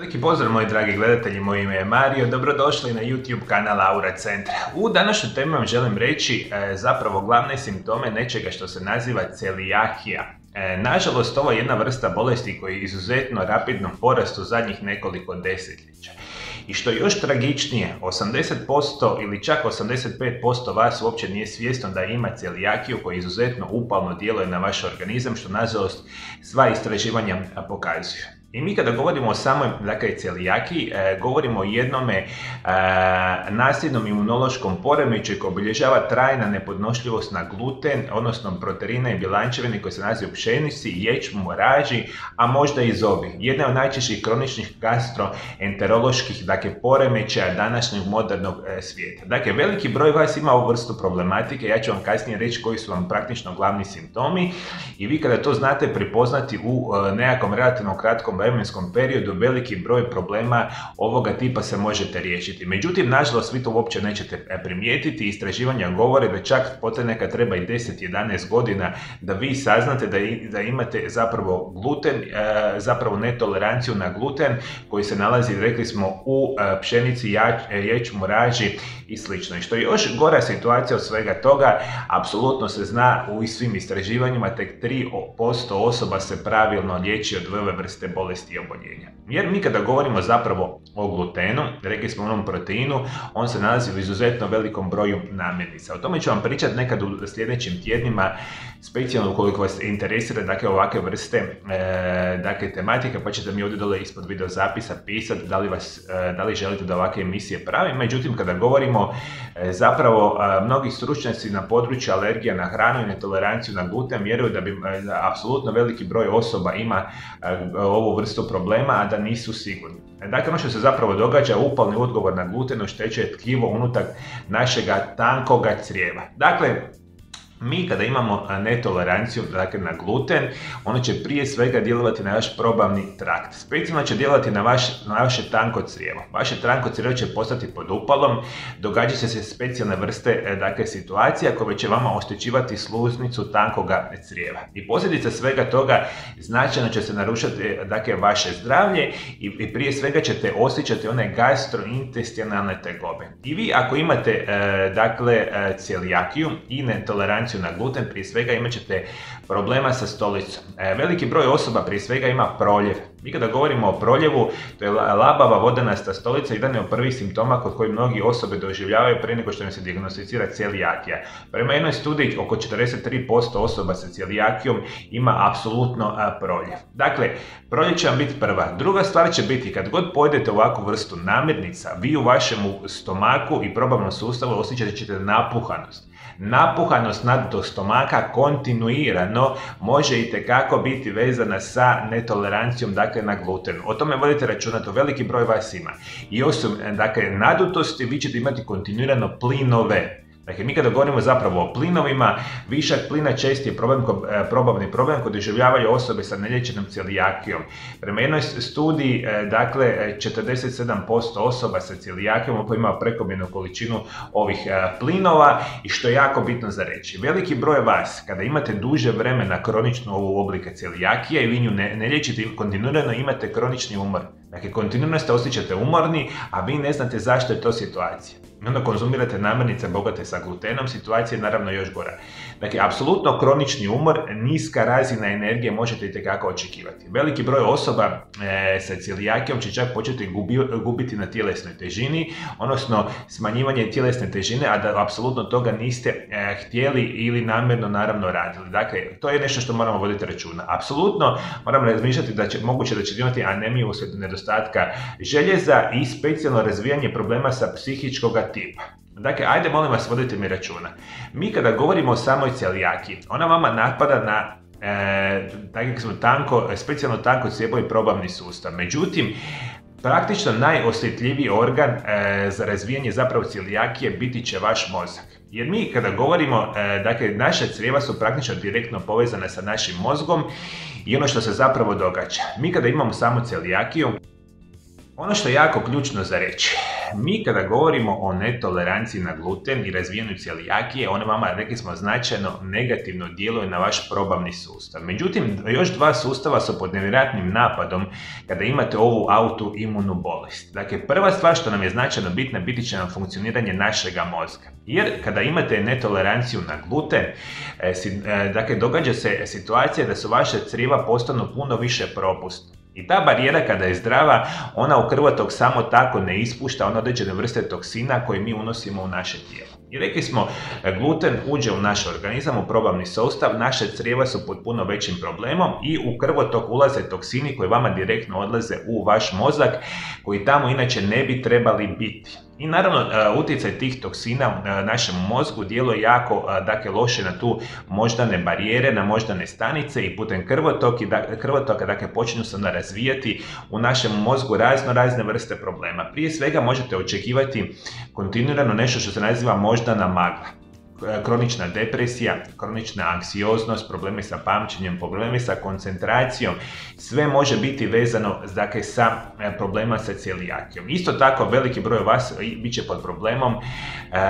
Veliki pozdrav moji dragi gledatelji, moje ime je Mario, dobrodošli na YouTube kanal Aura Centra. U današnjoj temi vam želim reći zapravo glavne simptome nečega što se naziva celijakija. Nažalost, ovo je jedna vrsta bolesti koja je izuzetno rapidnom porastu zadnjih nekoliko desetljeća. I što je još tragičnije, 80% ili čak 85% vas uopće nije svjesno da ima celijakiju koja izuzetno upalno djeluje na vaš organizam, što nažalost sva istraživanja pokazuju. I mi kada govorimo o samoj celijakiji, govorimo o jednome nasljednom imunološkom poremećaju koji obilježava trajna nepodnošljivost na gluten, odnosno proteine i bjelančevine koje se nalaze u pšenici, ječmu, raži, a možda i zobi. Jedna od najčešćih kroničnih gastroenteroloških poremećaja današnjeg modernog svijeta. Dakle, veliki broj vas ima ovu vrstu problematike, ja ću vam kasnije reći koji su vam praktično glavni simptomi i vi kada to znate prepoznati u nekakvom relativno kratkom vremenskom periodu, veliki broj problema ovoga tipa se možete riješiti. Međutim, nažalost, vi to uopće nećete primijetiti. Istraživanja govore da čak ponekad treba i 10-11 godina da vi saznate da imate zapravo gluten, zapravo netoleranciju na gluten koji se nalazi, rekli smo, u pšenici, ječmu, raži i slično. I što je još gora situacija od svega toga, apsolutno se zna u svim istraživanjima, tek 3% osoba se pravilno liječi od ove vrste bolesti i oboljenja. Jer mi kada govorimo zapravo o glutenu, rekli smo onom proteinu, on se nalazi u izuzetno velikom broju namirnica. O tome ću vam pričati nekad u sljedećim tjednima, specijalno ukoliko vas interesira ovakve vrste tematike, pa ćete mi ovdje dole ispod video zapisa pisati da li želite da ovakve emisije pravim. Međutim, kada govorimo zapravo, mnogi stručnjaci na području alergija na hranu i netoleranciju na gluten vjeruju da bi apsolutno veliki broj osoba ima ovu vrstu problema, a da nisu sigurni. Dakle, ono što se zapravo događa, upalni odgovor na gluten oštećuje tkivo unutar našega tankoga crijeva. Dakle, mi kada imamo netoleranciju na gluten, ono će prije svega djelovati na vaš probavni trakt. Specijalno će djelovati na vaše tanko crijevo. Vaše tanko crijevo će postati pod upalom, događa se specijalne vrste situacija koje će vama oštećivati sluznicu tankoga crijeva. I posljedica svega toga značajno će se narušati vaše zdravlje i prije svega ćete osjećati one gastrointestinalne tegobe. I vi ako imate celijakiju i netoleranciju na gluten, prije svega imat ćete problema sa stolicom. Veliki broj osoba prije svega ima proljev. Mi kada govorimo o proljevu, to je labava vodanasta stolica, jedan je od prvih simptoma kod koji mnogi osobe doživljavaju prije nego što im se dijagnosticira celijakija. Prema jednoj studiji, oko 43% osoba sa celijakijom ima apsolutno proljev. Dakle, proljev će vam biti prva. Druga stvar će biti, kad god pojedete ovakvu vrstu namirnica, vi u vašemu stomaku i probavnom sustavu osjećat ćete napuhanost. Napuhanost nadutog stomaka kontinuirano može itekako biti vezana sa netolerancijom na gluten. O tome vodite računa, to veliki broj vas ima. I osim nadutosti, vi ćete imati kontinuirano plinove. Dakle, mi kada govorimo zapravo o plinovima, višak plina česti je probavni problem koji doživljavaju osobe sa neliječenom celijakijom. Prema jednoj studiji, 47% osoba sa celijakijom ima prekomjernu količinu ovih plinova i što je jako bitno za reći. Veliki broj vas, kada imate duže vremena kroničnu ovu oblika celijakije i vi nju ne liječite, kontinuirano imate kronični umor. Dakle, kontinuirano se osjećate umorni, a vi ne znate zašto je to situacija. I onda konzumirate namirnice bogate sa glutenom, situacija je naravno još gora. Dakle, apsolutno kronični umor, niska razina energije možete itekako očekivati. Veliki broj osoba sa celijakijom će čak početi gubiti na tjelesnoj težini, odnosno smanjivanje tjelesne težine, a da apsolutno toga niste htjeli ili namjerno naravno radili. Dakle, to je nešto što moramo voditi računa. Apsolutno moramo razmišljati da će moguće da ćete imati anemiju uslijed nedostatka željeza i specijalno razvijanje problema sa psihičkog tipa. Dakle, ajde molim vas, vodite mi računa. Mi kada govorimo o samoj celijakiji, ona vama napada na specijalno tanko crijevo i probavni sustav. Međutim, praktično najosjetljiviji organ za razvijanje zapravo celijakije biti će vaš mozak. Jer mi kada govorimo, naša crijeva su praktično direktno povezane sa našim mozgom i ono što se zapravo događa. Mi kada imamo samu celijakiju, ono što je jako ključno za reći, mi kada govorimo o netoleranciji na gluten i razvijanju celijakije, one vama, rekli smo, značajno negativno djeluju na vaš probavni sustav. Međutim, još dva sustava su pod nevjerojatnim napadom kada imate ovu autoimunu bolest. Dakle, prva stvar što nam je značajno bitna, biti će nam funkcioniranje našega mozga. Jer kada imate netoleranciju na gluten, dakle, događa se situacija da su vaše crijeva postanu puno više propusna. I ta barijera kada je zdrava, ona u krvotok samo tako ne ispušta one određene vrste toksina koje mi unosimo u naše tijelo. I rekli smo, gluten uđe u naš organizam, u probavni sustav, naše crijeva su pod puno većim problemom i u krvotok ulaze toksini koji vama direktno odlaze u vaš mozak, koji tamo inače ne bi trebali biti. I naravno, utjecaj tih toksina na našem mozgu djeluje jako loše na tu moždane barijere, na moždane stanice i putem krvotoka počinju se onda razvijati u našem mozgu razne vrste problema. Prije svega možete očekivati kontinuirano nešto što se naziva moždana magla. Kronična depresija, kronična anksioznost, problemi sa pamćenjem, problemi sa koncentracijom, sve može biti vezano sa problema sa celijakijom. Isto tako, veliki broj vas bit će pod problemom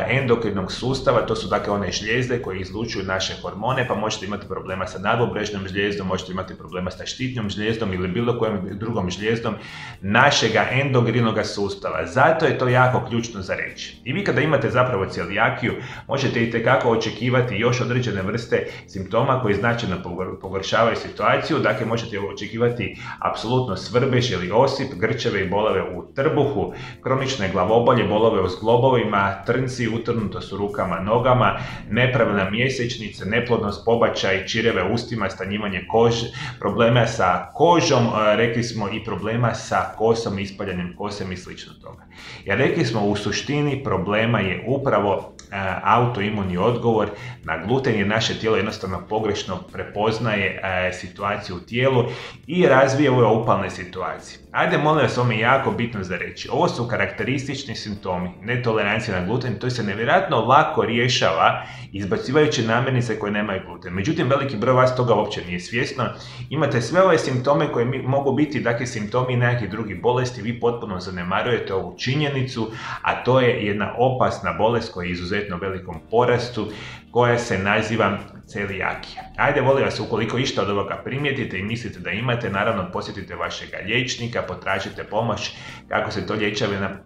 endokrinog sustava, to su one žlijezde koje izlučuju naše hormone, pa možete imati problema sa nadbubrežnom žlijezdom, možete imati problema sa štitnjom žlijezdom ili bilo kojom drugom žlijezdom našega endokrinog sustava. Zato je to jako ključno za reći. I vi kada imate zapravo celijakiju, možete i kako očekivati još određene vrste simptoma koji značajno pogoršavaju situaciju. Dakle, možete očekivati apsolutno svrbež ili osip, grčeve i bolove u trbuhu, kronične glavobolje, bolove u zglobovima, trnci, utrnutost u rukama, nogama, nepravilna mjesečnica, neplodnost, pobačaj, čireve u ustima, stanjivanje kože, problema sa kožom, rekli smo i problema sa kosom, ispaljanjem kose i slično toga. Jer rekli smo, u suštini problema je upravo autoimuni odgovor na gluten, jer naše tijelo jednostavno pogrešno prepoznaje situaciju u tijelu i razvije ove upalne situacije. Ajde, molim vas, ovo mi je jako bitno za reći. Ovo su karakteristični simptomi netolerancije na gluten, to se nevjerojatno lako rješava izbacivajući namirnice koje nemaju gluten. Međutim, veliki broj vas toga uopće nije svjesno. Imate sve ove simptome koje mogu biti, simptomi nekakvih drugih bolesti, vi potpuno zanemarujete ovu činjenicu, a to je jedna opasna bolest koja je izuzetno velikom porastu, koja se naziva celijakija. Ajde, volim vas, ukoliko išta od ovoga primijetite i mislite da imate, naravno posjetite vašega liječnika, potražite pomoć kako se to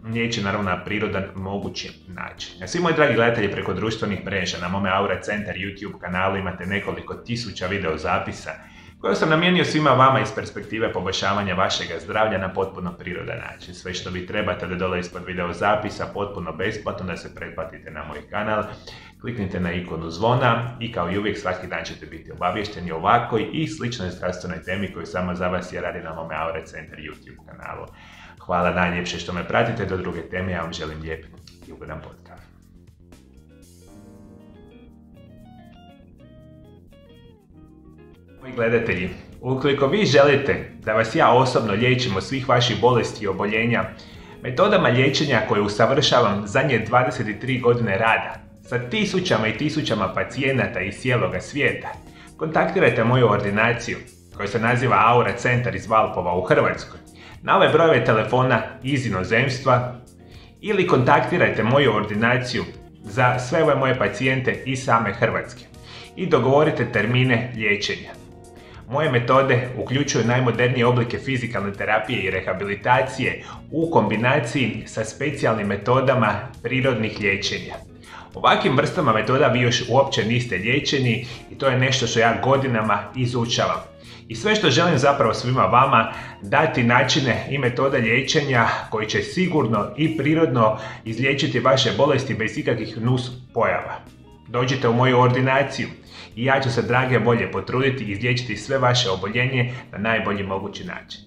liječi naravno na prirodan mogući način. A svi moji dragi gledatelji, preko društvenih mreža na mome Aura Centar YouTube kanalu imate nekoliko tisuća video zapisa koje sam namijenio svima vama iz perspektive poboljšavanja vašega zdravlja na potpuno prirodan način. Sve što vi trebate da dole ispod video zapisa potpuno besplatno da se pretplatite na moj kanal, kliknite na ikonu zvona i kao i uvijek svaki dan ćete biti obavješteni o ovakvoj i sličnoj zdravstvenoj temi koju samo za vas radi na mome Aura Centar YouTube kanalu. Hvala najljepše što me pratite do druge teme, ja vam želim lijep i ugodan podcast. Moji gledatelji, ukoliko vi želite da vas ja osobno liječim od svih vaših bolesti i oboljenja metodama liječenja koje usavršavam zadnje 23 godine rada sa tisućama i tisućama pacijenata iz cijeloga svijeta, kontaktirajte moju ordinaciju koja se naziva Aura Centar iz Valpova u Hrvatskoj na ove brojeve telefona iz inozemstva ili kontaktirajte moju ordinaciju za sve ove moje pacijente iz same Hrvatske i dogovorite termine liječenja. Moje metode uključuju najmodernije oblike fizikalne terapije i rehabilitacije u kombinaciji sa specijalnim metodama prirodnih liječenja. Ovakvim vrstama metoda vi još uopće niste liječeni i to je nešto što ja godinama izučavam. I sve što želim zapravo svima vama dati načine i metode liječenja koji će sigurno i prirodno izliječiti vaše bolesti bez ikakvih nus pojava. Dođite u moju ordinaciju i ja ću se drage volje potruditi i izliječiti sve vaše oboljenje na najbolji mogući način.